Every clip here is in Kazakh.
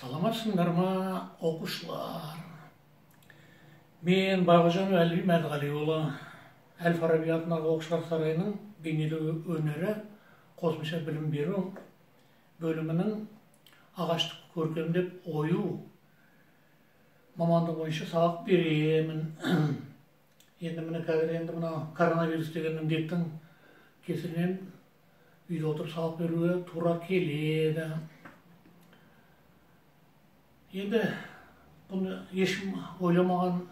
Саламатсыңдар ма, оқушылар? Мен Бағжан Әлби Мәдғалиұлы, Әл-Фараби атындағы оқушылар сарайының бейнелеу өнері қосымша білім беру бөлімінің ағаштық көркемдеп ою мамандығы бойынша сабақ беремін. Енді мына коронавирус деген індеттің кесірінен үйде отырып сабақ беруге тура келеді. Енді бұны ешкім ойламаған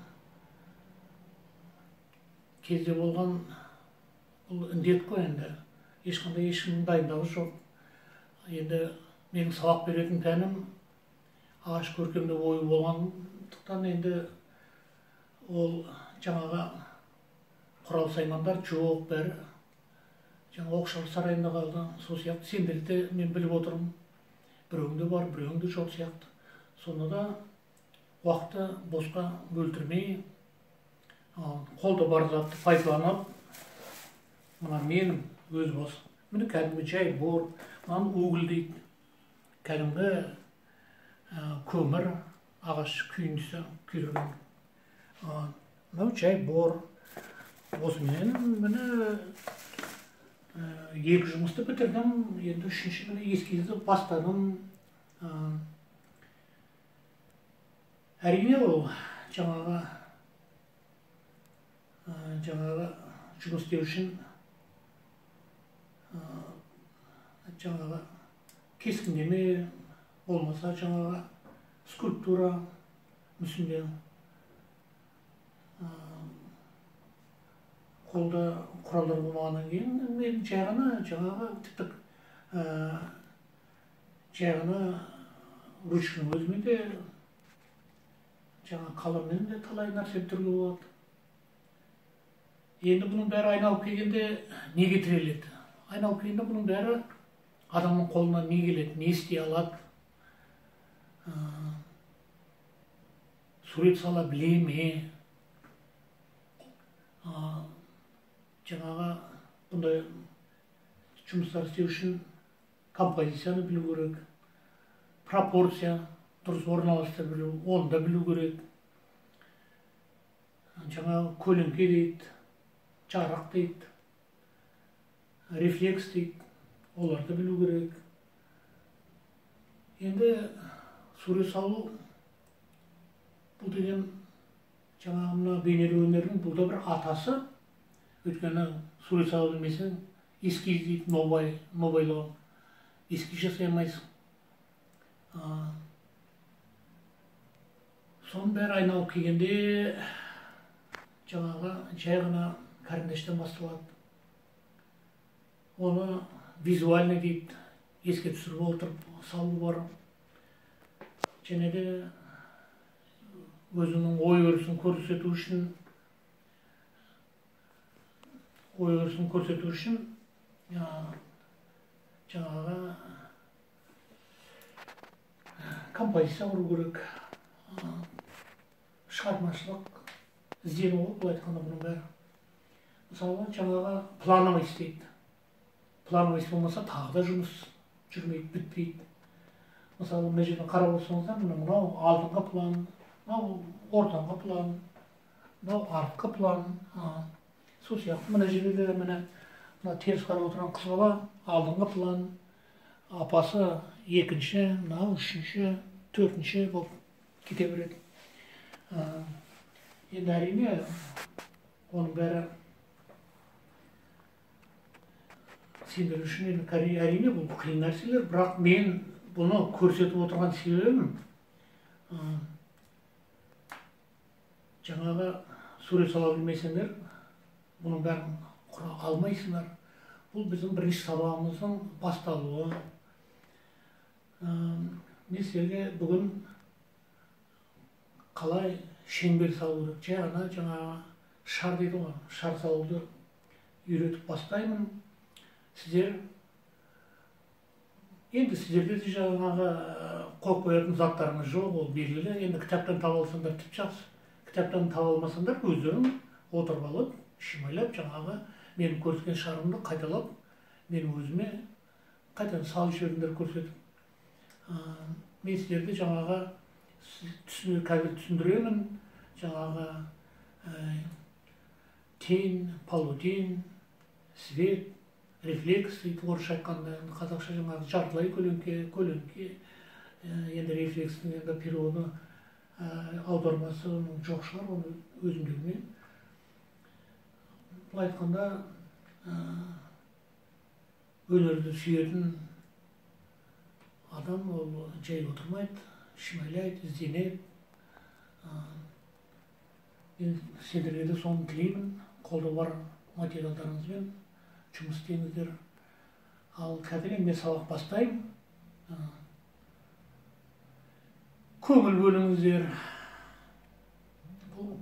кезде болған бұл індет қой енді. Ешкім дайындығы жоқ. Енді менің сабақ беретін пәнім ағаш көркемдеп ою болғандықтан енді ол жаңағы құрал саймандар жоқ бәрі. Жаңа оқушылар сарайында қалды. Сол сияқты сендерді мен біліп отырмын. Біреуіңде бар, біреуіңде жоқ сияқты. Сонда да уақытты босқа бөлтірмей, қолда бар затты пайдаланып, мына менің өз басым. Міне кәдімгі жай бор, мынаны угіл дейді. Кәдімгі көмір, ағаш күйіндісі күйреген. Мынау жай бор. Осымен міне екі жұмысты бітірдім. Енді үшінші міне ескізді бастадым. Әрине ол жаңағы жұмыс істеу үшін жаңағы кескіндеме болмаса жаңағы скульптура мүсіндеу қолда құралдар болмағаннан кейін мен жай ғана жаңағы тіптік жай ғана ручканың өзімен де жаңа қаламмен де талай нәрсе бітіруге болады. Енді бұның бәрі айналып келгенде неге тіреледі? Айналып келгенде бұның бәрі адамның қолына не келеді, не істей алады? Сурет сала біле ме? Жаңағы бұндай жұмыстар істеу үшін композицияны білу керек, пропорция дұрыс орналастыра білу, оны да білу керек. Жаңағы көлеңке дейді, жарық дейді, рефлекс дейді, оларды білу керек. Енді сурет салу бұл деген жаңағы мына бейнелеу өнерінің бұл да бір атасы. Өйткені сурет сала білмесең, эскиз дейді, нобайлау, эскиз жасай алмайсың. Соның бәрі айналып келгенде жаңағы жай ғана карандаштан басталады. Оны визуальный дейді, еске түсіріп отырып салу бар. Және де өзінің ой өрісін көрсету үшін жаңағы композиция құру керек. Шығармашылық іздену ғой, бұл айтқанда бұның бәрі. Мысалы, жаңағы плановый істейді. Плановый болмаса тағы да жұмыс жүрмейді, бітпейді. Мысалы, мына жерден қарап отырсаңыздар, мынау алдыңғы план, мынау ортаңғы план, мынау артқы план. Сол сияқты мына жерде мына теріс қарап отырған қыз бала алдыңғы план, апасы екінші, мынау үшінші, төртінші болып кете береді. Енді әрине оның бәрі сендер үшін әрине бұл қиын нәрселер, бірақ мен бұны көрсетіп отырған себебім жаңағы сурет сала білмесеңдер, бұның бәрін құра алмайсыңдар. Бұл біздің бірінші сабағымыздың басталуы. Мен сіздерге бүгін қалай шеңбер салу керек, жай ғана жаңағы шар дейді ғой, шар салуды үйретіп бастаймын. Енді сіздерде де жаңағы қойып қоятын заттарыңыз жоқ, ол белгілі. Енді кітаптан таба алсаңдар тіпті жақсы. Кітаптан таба алмасаңдар өздерің отырып алып, шимайлап жаңағы менің көрсеткен шарымды қайталап, мен өзіме қайтадан салып жіберіңдер көрсетіп. мен сіздерді жаңағы қазір түсіндіремін. Жаңағы тень, полутень, свет, рефлекс дейді орысша айтқанда. Қазақша жаңағы жартылай көлеңке. Енді рефлекстің енді переводы аудармасы жоқ шығар, оны өзім білмеймін. Былай айтқанда өнерді сүйетін адам ол жай отырмайды, шимайлайды, ізденеді. Мен сендерге де соны тілеймін. Қолда бар материалдарыңызбен жұмыс істеңіздер. Ал қазір мен сабақ бастаймын. Көңіл бөліңіздер. Бұл